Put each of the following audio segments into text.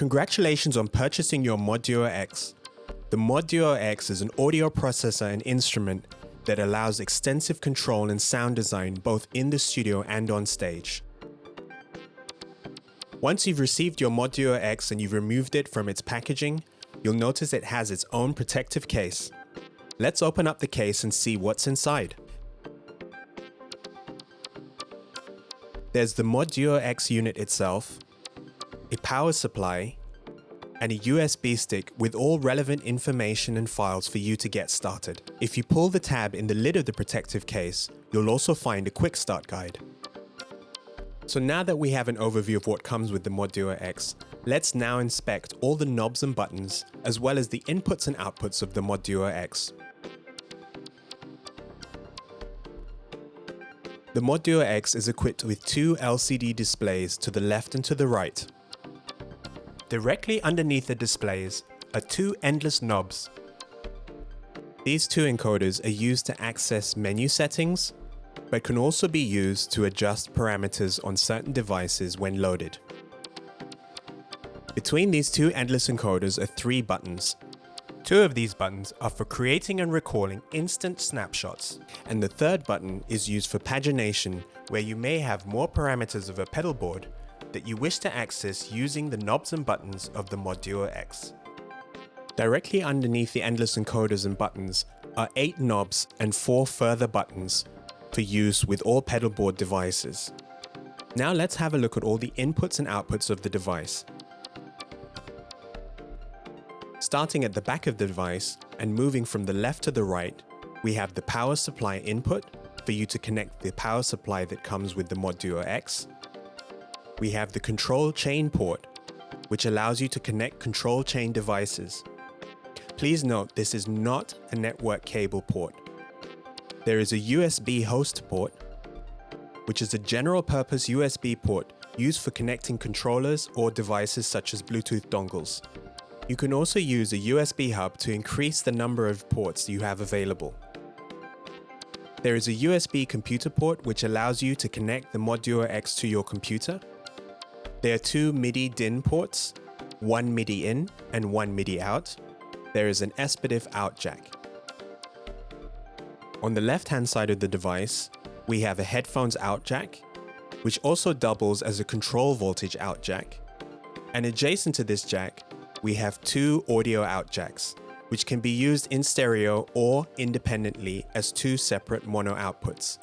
Congratulations on purchasing your Mod Duo X. The Mod Duo X is an audio processor and instrument that allows extensive control and sound design both in the studio and on stage. Once you've received your Mod Duo X and you've removed it from its packaging, you'll notice it has its own protective case. Let's open up the case and see what's inside. There's the Mod Duo X unit itself, a power supply, and a USB stick with all relevant information and files for you to get started. If you pull the tab in the lid of the protective case, you'll also find a quick start guide. So now that we have an overview of what comes with the Mod Duo X, let's now inspect all the knobs and buttons, as well as the inputs and outputs of the Mod Duo X. The Mod Duo X is equipped with two LCD displays to the left and to the right. Directly underneath the displays are two endless knobs. These two encoders are used to access menu settings, but can also be used to adjust parameters on certain devices when loaded. Between these two endless encoders are three buttons. Two of these buttons are for creating and recalling instant snapshots, and the third button is used for pagination, where you may have more parameters of a pedal board that you wish to access using the knobs and buttons of the Mod Duo X. Directly underneath the endless encoders and buttons are 8 knobs and 4 further buttons for use with all pedal board devices. Now let's have a look at all the inputs and outputs of the device. Starting at the back of the device and moving from the left to the right, we have the power supply input for you to connect the power supply that comes with the Mod Duo X. We have the control chain port, which allows you to connect control chain devices. Please note this is not a network cable port. There is a USB host port, which is a general purpose USB port used for connecting controllers or devices such as Bluetooth dongles. You can also use a USB hub to increase the number of ports you have available. There is a USB computer port which allows you to connect the Mod Duo X to your computer. There are 2 MIDI DIN ports, 1 MIDI in and 1 MIDI out. There is an SPDIF out jack. On the left-hand side of the device, we have a headphones out jack, which also doubles as a control voltage out jack. And adjacent to this jack, we have 2 audio out jacks, which can be used in stereo or independently as 2 separate mono outputs.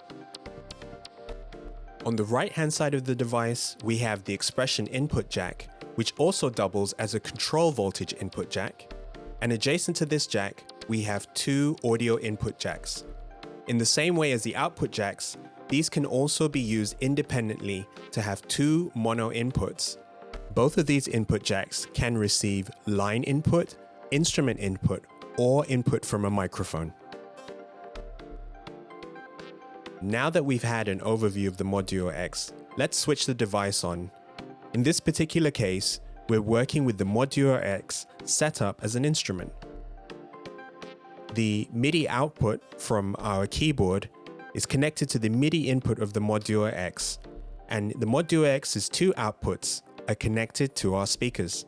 On the right-hand side of the device, we have the expression input jack, which also doubles as a control voltage input jack. And adjacent to this jack, we have 2 audio input jacks. In the same way as the output jacks, these can also be used independently to have 2 mono inputs. Both of these input jacks can receive line input, instrument input, or input from a microphone. Now that we've had an overview of the Mod Duo X, let's switch the device on. In this particular case, we're working with the Mod Duo X set up as an instrument. The MIDI output from our keyboard is connected to the MIDI input of the Mod Duo X, and the Mod Duo X's 2 outputs are connected to our speakers.